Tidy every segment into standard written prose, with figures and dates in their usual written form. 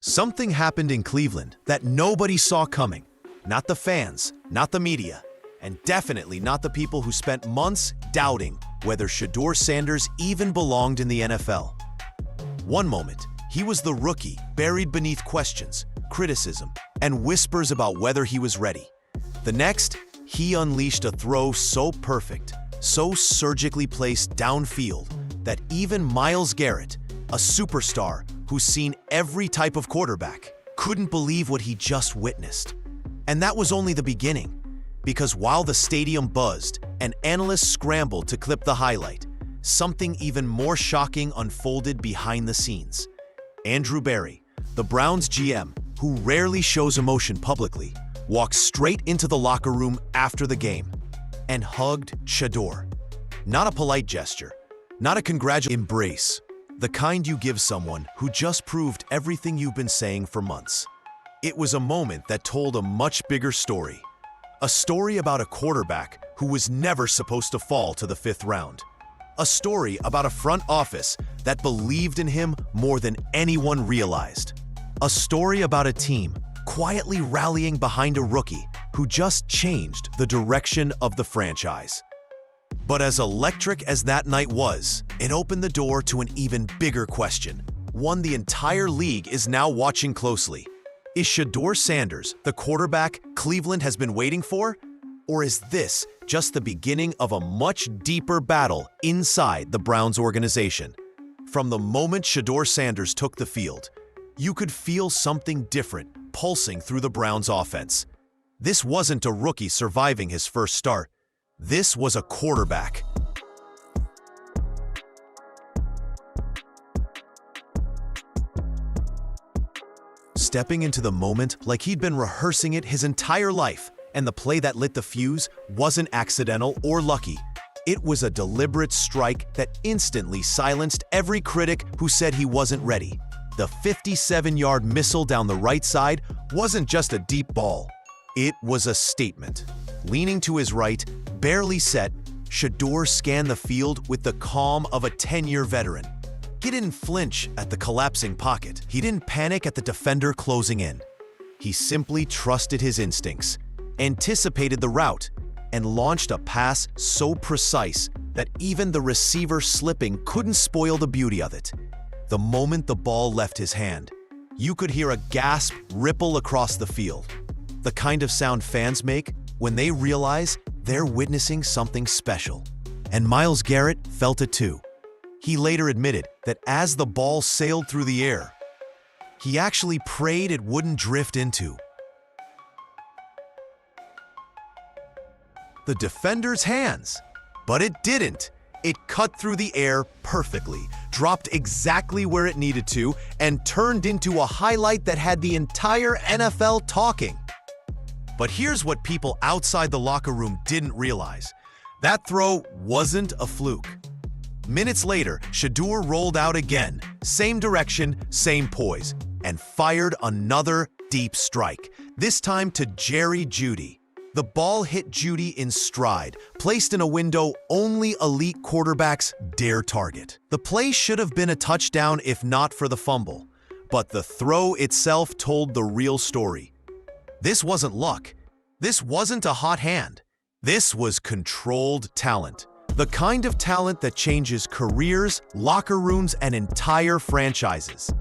Something happened in Cleveland that nobody saw coming. Not the fans, not the media, and definitely not the people who spent months doubting whether Shedeur Sanders even belonged in the NFL. One moment, he was the rookie buried beneath questions, criticism, and whispers about whether he was ready. The next, he unleashed a throw so perfect, so surgically placed downfield, that even Myles Garrett, a superstar who's seen every type of quarterback, couldn't believe what he just witnessed. And that was only the beginning, because while the stadium buzzed and analysts scrambled to clip the highlight, something even more shocking unfolded behind the scenes. Andrew Berry, the Browns GM, who rarely shows emotion publicly, walked straight into the locker room after the game and hugged Shedeur. Not a polite gesture, not a congratulatory embrace, the kind you give someone who just proved everything you've been saying for months. It was a moment that told a much bigger story. A story about a quarterback who was never supposed to fall to the 5th round. A story about a front office that believed in him more than anyone realized. A story about a team quietly rallying behind a rookie who just changed the direction of the franchise. But as electric as that night was, it opened the door to an even bigger question, one the entire league is now watching closely. Is Shedeur Sanders the quarterback Cleveland has been waiting for? Or is this just the beginning of a much deeper battle inside the Browns organization? From the moment Shedeur Sanders took the field, you could feel something different pulsing through the Browns offense. This wasn't a rookie surviving his first start. This was a quarterback. Stepping into the moment like he'd been rehearsing it his entire life, and the play that lit the fuse wasn't accidental or lucky. It was a deliberate strike that instantly silenced every critic who said he wasn't ready. The 57-yard missile down the right side wasn't just a deep ball. It was a statement. Leaning to his right, barely set, Shedeur scanned the field with the calm of a 10-year veteran. He didn't flinch at the collapsing pocket. He didn't panic at the defender closing in. He simply trusted his instincts, anticipated the route, and launched a pass so precise that even the receiver slipping couldn't spoil the beauty of it. The moment the ball left his hand, you could hear a gasp ripple across the field, the kind of sound fans make when they realize they're witnessing something special. And Myles Garrett felt it too. He later admitted that as the ball sailed through the air, he actually prayed it wouldn't drift into the defender's hands. But it didn't. It cut through the air perfectly, dropped exactly where it needed to, and turned into a highlight that had the entire NFL talking. But here's what people outside the locker room didn't realize. That throw wasn't a fluke. Minutes later, Shedeur rolled out again, same direction, same poise, and fired another deep strike, this time to Jerry Jeudy. The ball hit Jeudy in stride, placed in a window only elite quarterbacks dare target. The play should have been a touchdown if not for the fumble, but the throw itself told the real story. This wasn't luck. This wasn't a hot hand. This was controlled talent. The kind of talent that changes careers, locker rooms, and entire franchises.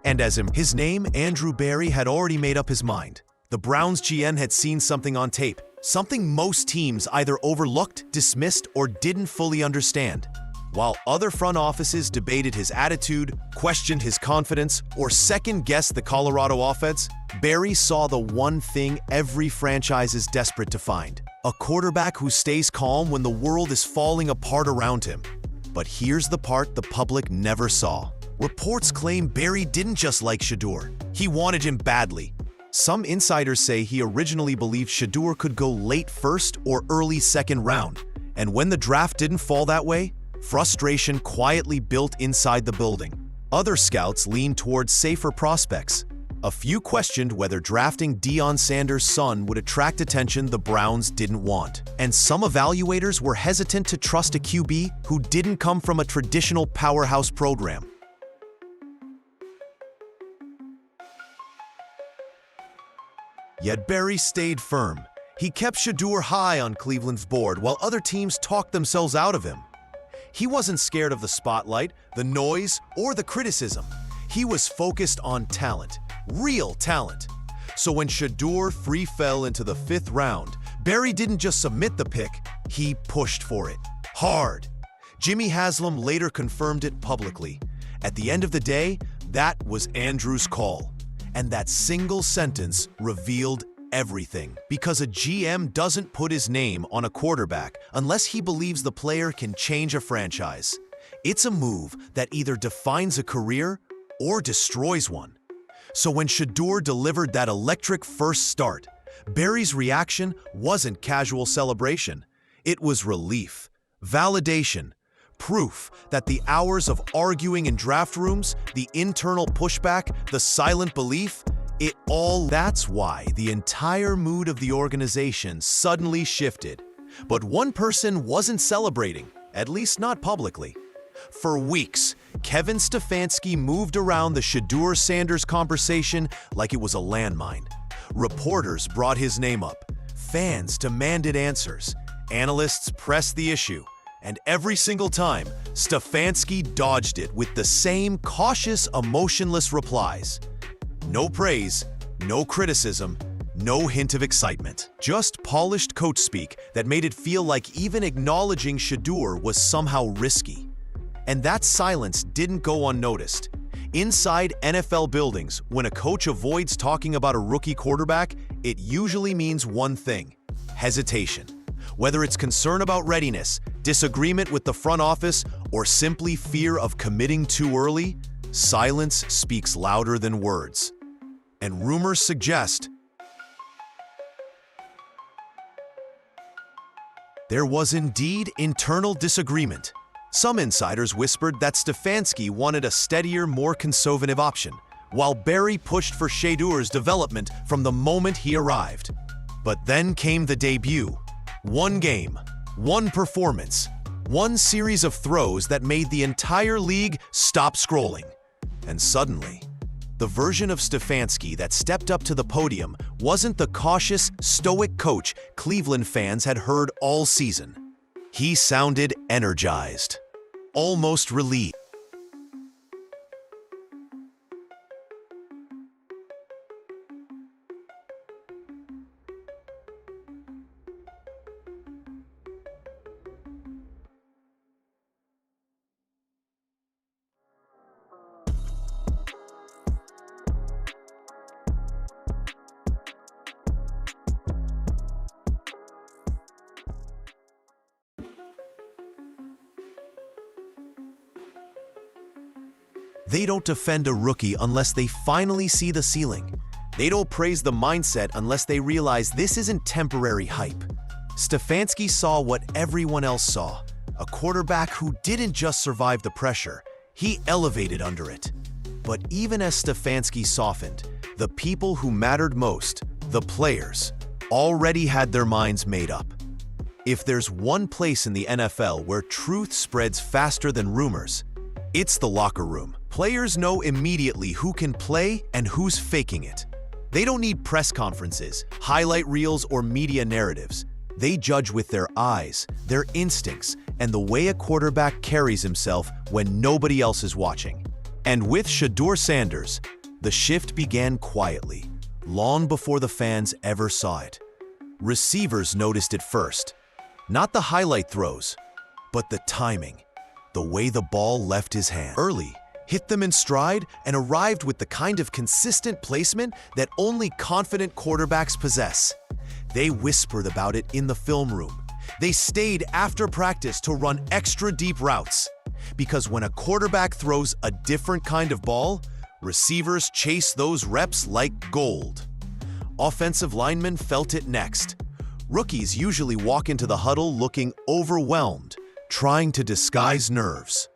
And as his name, Andrew Berry, had already made up his mind. The Browns GM had seen something on tape, something most teams either overlooked, dismissed, or didn't fully understand. While other front offices debated his attitude, questioned his confidence, or second-guessed the Colorado offense, Berry saw the one thing every franchise is desperate to find: a quarterback who stays calm when the world is falling apart around him. But here's the part the public never saw. Reports claim Berry didn't just like Shedeur. He wanted him badly. Some insiders say he originally believed Shedeur could go late first or early second round. And when the draft didn't fall that way, frustration quietly built inside the building. Other scouts leaned towards safer prospects. A few questioned whether drafting Deion Sanders' son would attract attention the Browns didn't want. And some evaluators were hesitant to trust a QB who didn't come from a traditional powerhouse program. Yet Barry stayed firm. He kept Shedeur high on Cleveland's board while other teams talked themselves out of him. He wasn't scared of the spotlight, the noise, or the criticism. He was focused on talent, real talent. So when Shedeur free fell into the 5th round, Barry didn't just submit the pick, he pushed for it. Hard. Jimmy Haslam later confirmed it publicly. At the end of the day, that was Andrew's call. And that single sentence revealed everything. Because a GM doesn't put his name on a quarterback unless he believes the player can change a franchise. It's a move that either defines a career or destroys one. So when Shedeur delivered that electric first start, Barry's reaction wasn't casual celebration. It was relief, validation, proof that the hours of arguing in draft rooms, the internal pushback, the silent belief, that's why the entire mood of the organization suddenly shifted. But one person wasn't celebrating, at least not publicly. For weeks, Kevin Stefanski moved around the Shedeur Sanders conversation like it was a landmine. Reporters brought his name up. Fans demanded answers. Analysts pressed the issue. And every single time, Stefanski dodged it with the same cautious, emotionless replies. No praise, no criticism, no hint of excitement. Just polished coach speak that made it feel like even acknowledging Shedeur was somehow risky. And that silence didn't go unnoticed. Inside NFL buildings, when a coach avoids talking about a rookie quarterback, it usually means one thing: hesitation. Whether it's concern about readiness, disagreement with the front office, or simply fear of committing too early, silence speaks louder than words. And rumors suggest there was indeed internal disagreement. Some insiders whispered that Stefanski wanted a steadier, more conservative option, while Barry pushed for Shedeur's development from the moment he arrived. But then came the debut. One game, one performance, one series of throws that made the entire league stop scrolling. And suddenly, the version of Stefanski that stepped up to the podium wasn't the cautious, stoic coach Cleveland fans had heard all season. He sounded energized, almost relieved. They don't defend a rookie unless they finally see the ceiling. They don't praise the mindset unless they realize this isn't temporary hype. Stefanski saw what everyone else saw, a quarterback who didn't just survive the pressure, he elevated under it. But even as Stefanski softened, the people who mattered most, the players, already had their minds made up. If there's one place in the NFL where truth spreads faster than rumors, it's the locker room. Players know immediately who can play and who's faking it. They don't need press conferences, highlight reels, or media narratives. They judge with their eyes, their instincts, and the way a quarterback carries himself when nobody else is watching. And with Shedeur Sanders, the shift began quietly, long before the fans ever saw it. Receivers noticed it first. Not the highlight throws, but the timing. The way the ball left his hand early, hit them in stride, and arrived with the kind of consistent placement that only confident quarterbacks possess. They whispered about it in the film room. They stayed after practice to run extra deep routes. Because when a quarterback throws a different kind of ball, receivers chase those reps like gold. Offensive linemen felt it next. Rookies usually walk into the huddle looking overwhelmed, trying to disguise nerves.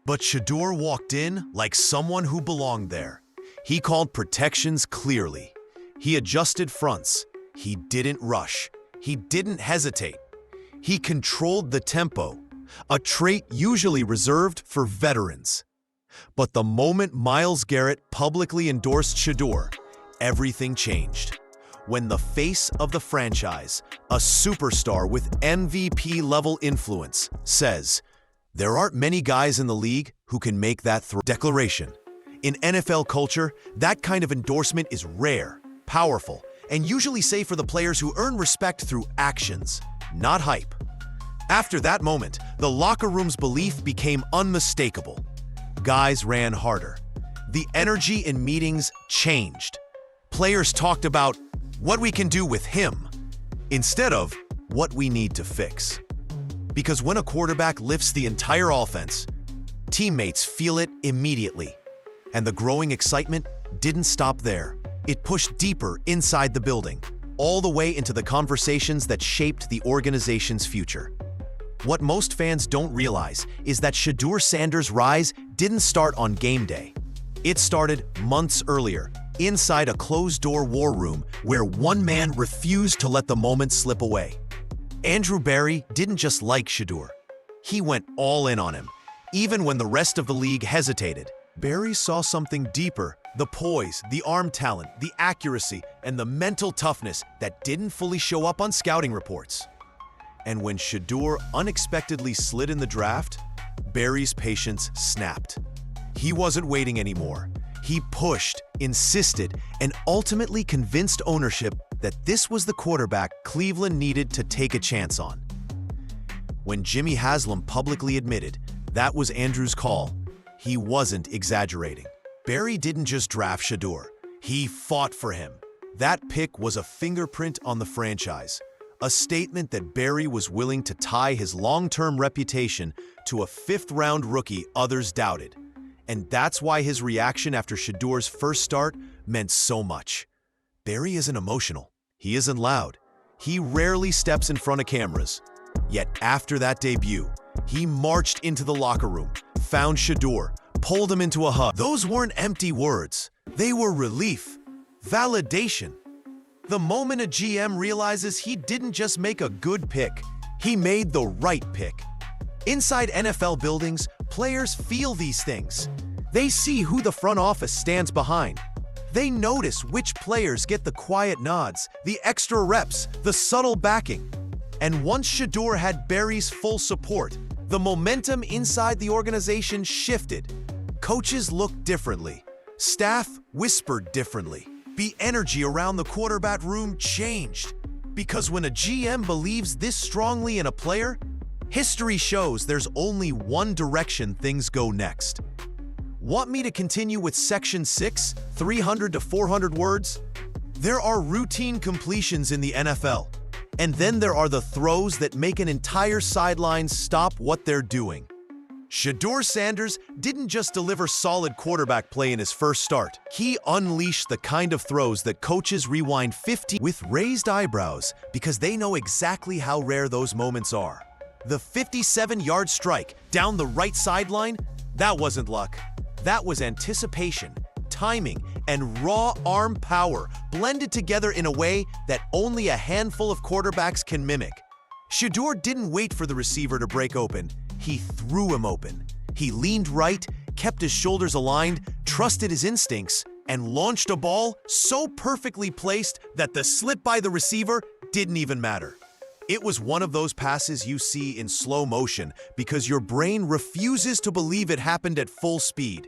But Shedeur walked in like someone who belonged there. He called protections clearly. He adjusted fronts. He didn't rush. He didn't hesitate. He controlled the tempo, a trait usually reserved for veterans. But the moment Myles Garrett publicly endorsed Shedeur, everything changed. when the face of the franchise, a superstar with MVP-level influence, says, "There aren't many guys in the league who can make that declaration." In NFL culture, that kind of endorsement is rare, powerful, and usually safe for the players who earn respect through actions, not hype. After that moment, the locker room's belief became unmistakable. Guys ran harder. The energy in meetings changed. Players talked about what we can do with him instead of what we need to fix. Because when a quarterback lifts the entire offense, teammates feel it immediately. And the growing excitement didn't stop there. It pushed deeper inside the building, all the way into the conversations that shaped the organization's future. What most fans don't realize is that Shedeur Sanders' rise didn't start on game day. It started months earlier, inside a closed-door war room where one man refused to let the moment slip away. Andrew Berry didn't just like Shedeur. He went all in on him, even when the rest of the league hesitated. Berry saw something deeper: the poise, the arm talent, the accuracy, and the mental toughness that didn't fully show up on scouting reports. And when Shedeur unexpectedly slid in the draft, Berry's patience snapped. He wasn't waiting anymore. He pushed, insisted, and ultimately convinced ownership that this was the quarterback Cleveland needed to take a chance on. When Jimmy Haslam publicly admitted that was Andrew's call, he wasn't exaggerating. Berry didn't just draft Shedeur. He fought for him. That pick was a fingerprint on the franchise, a statement that Berry was willing to tie his long-term reputation to a fifth-round rookie others doubted. And that's why his reaction after Shedeur's first start meant so much. Berry isn't emotional. He isn't loud. He rarely steps in front of cameras. Yet after that debut, he marched into the locker room, found Shedeur, pulled him into a hug. Those weren't empty words. They were relief, validation. The moment a GM realizes he didn't just make a good pick, he made the right pick. Inside NFL buildings, players feel these things. They see who the front office stands behind. They notice which players get the quiet nods, the extra reps, the subtle backing. And once Shedeur had Berry's full support, the momentum inside the organization shifted. Coaches looked differently. Staff whispered differently. The energy around the quarterback room changed. Because when a GM believes this strongly in a player, history shows there's only one direction things go next. Want me to continue with Section 6, 300 to 400 words? There are routine completions in the NFL, and then there are the throws that make an entire sideline stop what they're doing. Shedeur Sanders didn't just deliver solid quarterback play in his first start. He unleashed the kind of throws that coaches rewind 50 with raised eyebrows because they know exactly how rare those moments are. The 57-yard strike down the right sideline, that wasn't luck. That was anticipation, timing, and raw arm power blended together in a way that only a handful of quarterbacks can mimic. Shedeur didn't wait for the receiver to break open. He threw him open. He leaned right, kept his shoulders aligned, trusted his instincts, and launched a ball so perfectly placed that the slip by the receiver didn't even matter. It was one of those passes you see in slow motion because your brain refuses to believe it happened at full speed.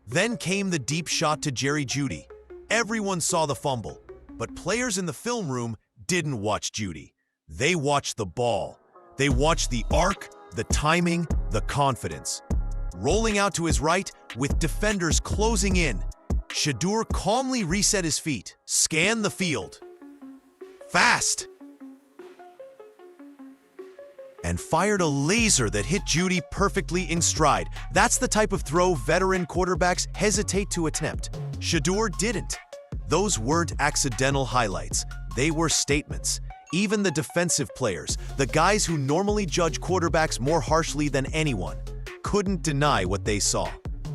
Then came the deep shot to Jerry Jeudy. Everyone saw the fumble, but players in the film room didn't watch Jeudy. They watched the ball. They watched the arc, the timing, the confidence. Rolling out to his right, with defenders closing in, Shedeur calmly reset his feet, scanned the field. Fast! And fired a laser that hit Jeudy perfectly in stride. That's the type of throw veteran quarterbacks hesitate to attempt. Shedeur didn't. Those weren't accidental highlights. They were statements. Even the defensive players, the guys who normally judge quarterbacks more harshly than anyone, couldn't deny what they saw.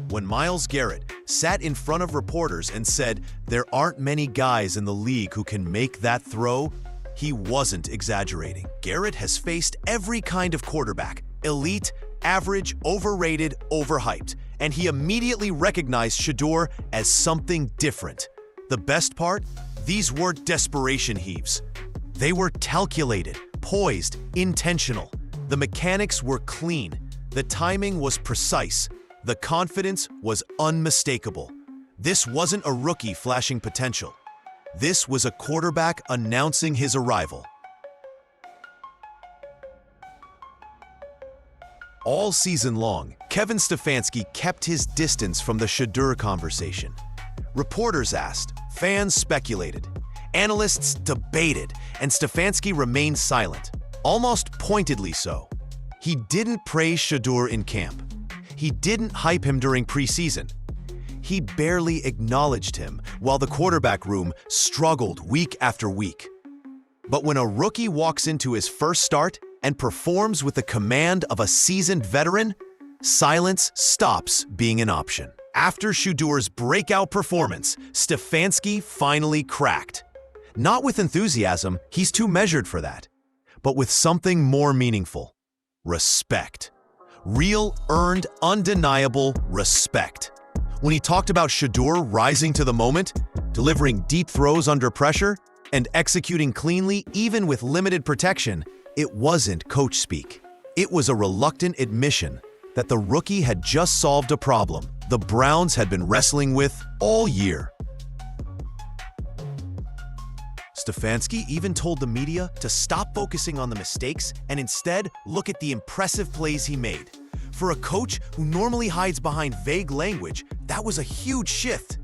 When Myles Garrett sat in front of reporters and said, "There aren't many guys in the league who can make that throw," he wasn't exaggerating. Garrett has faced every kind of quarterback: elite, average, overrated, overhyped, and he immediately recognized Shedeur as something different. The best part? These weren't desperation heaves. They were calculated, poised, intentional. The mechanics were clean. The timing was precise. The confidence was unmistakable. This wasn't a rookie flashing potential. This was a quarterback announcing his arrival. All season long, Kevin Stefanski kept his distance from the Shedeur conversation. Reporters asked, fans speculated, analysts debated, and Stefanski remained silent, almost pointedly so. He didn't praise Shedeur in camp. He didn't hype him during preseason. He barely acknowledged him while the quarterback room struggled week after week. But when a rookie walks into his first start and performs with the command of a seasoned veteran, silence stops being an option. After Shedeur's breakout performance, Stefanski finally cracked. Not with enthusiasm, he's too measured for that, but with something more meaningful: respect. Real, earned, undeniable respect. When he talked about Shedeur rising to the moment, delivering deep throws under pressure, and executing cleanly even with limited protection, it wasn't coach speak. It was a reluctant admission that the rookie had just solved a problem the Browns had been wrestling with all year. Stefanski even told the media to stop focusing on the mistakes and instead look at the impressive plays he made. For a coach who normally hides behind vague language, that was a huge shift.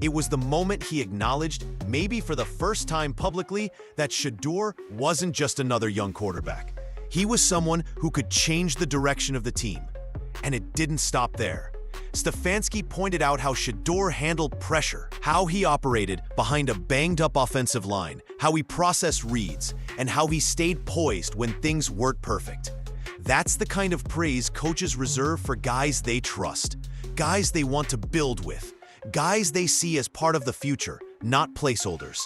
It was the moment he acknowledged, maybe for the first time publicly, that Shedeur wasn't just another young quarterback. He was someone who could change the direction of the team. And it didn't stop there. Stefanski pointed out how Shedeur handled pressure, how he operated behind a banged-up offensive line, how he processed reads, and how he stayed poised when things weren't perfect. That's the kind of praise coaches reserve for guys they trust, guys they want to build with, guys they see as part of the future, not placeholders.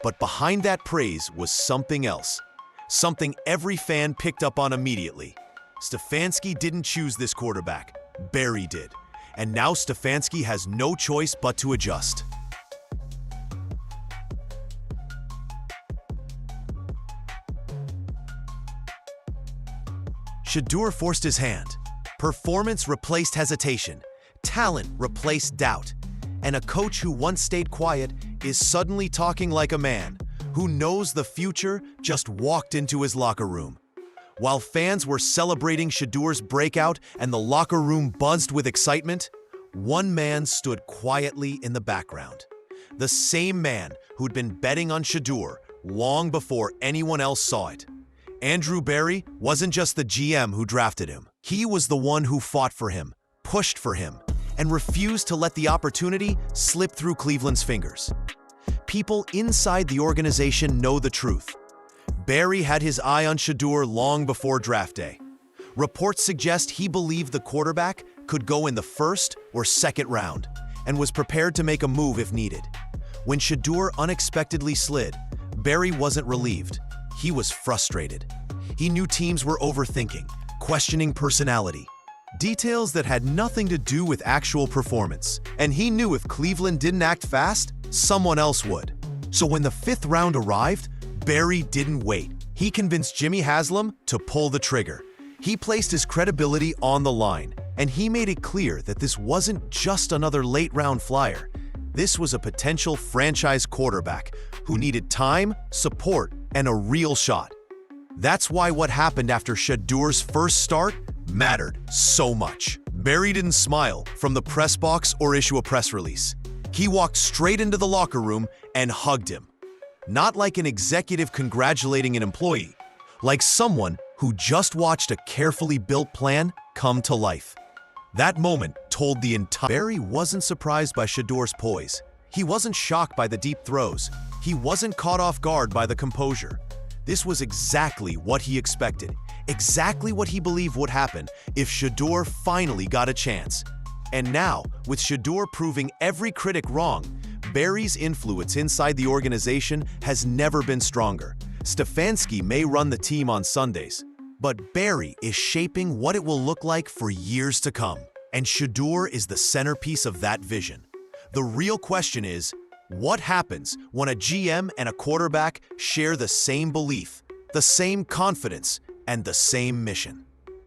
But behind that praise was something else, something every fan picked up on immediately. Stefanski didn't choose this quarterback, Barry did. And now Stefanski has no choice but to adjust. Shedeur forced his hand. Performance replaced hesitation. Talent replaced doubt. And a coach who once stayed quiet is suddenly talking like a man who knows the future just walked into his locker room. While fans were celebrating Shedeur's breakout and the locker room buzzed with excitement, one man stood quietly in the background. The same man who'd been betting on Shedeur long before anyone else saw it. Andrew Barry wasn't just the GM who drafted him. He was the one who fought for him, pushed for him, and refused to let the opportunity slip through Cleveland's fingers. People inside the organization know the truth. Barry had his eye on Shedeur long before draft day. Reports suggest he believed the quarterback could go in the first or second round and was prepared to make a move if needed. When Shedeur unexpectedly slid, Barry wasn't relieved. He was frustrated. He knew teams were overthinking, questioning personality, details that had nothing to do with actual performance. And he knew if Cleveland didn't act fast, someone else would. So when the fifth round arrived, Barry didn't wait. He convinced Jimmy Haslam to pull the trigger. He placed his credibility on the line, and he made it clear that this wasn't just another late-round flyer. This was a potential franchise quarterback who needed time, support, and a real shot. That's why what happened after Shedeur's first start mattered so much. Barry didn't smile from the press box or issue a press release. He walked straight into the locker room and hugged him. Not like an executive congratulating an employee, like someone who just watched a carefully built plan come to life. That moment told the entire... Barry wasn't surprised by Shedeur's poise. He wasn't shocked by the deep throws. He wasn't caught off guard by the composure. This was exactly what he expected, exactly what he believed would happen if Shedeur finally got a chance. And now, with Shedeur proving every critic wrong, Barry's influence inside the organization has never been stronger. Stefanski may run the team on Sundays, but Barry is shaping what it will look like for years to come. And Shedeur is the centerpiece of that vision. The real question is, What happens when a GM and a quarterback share the same belief, the same confidence, and the same mission?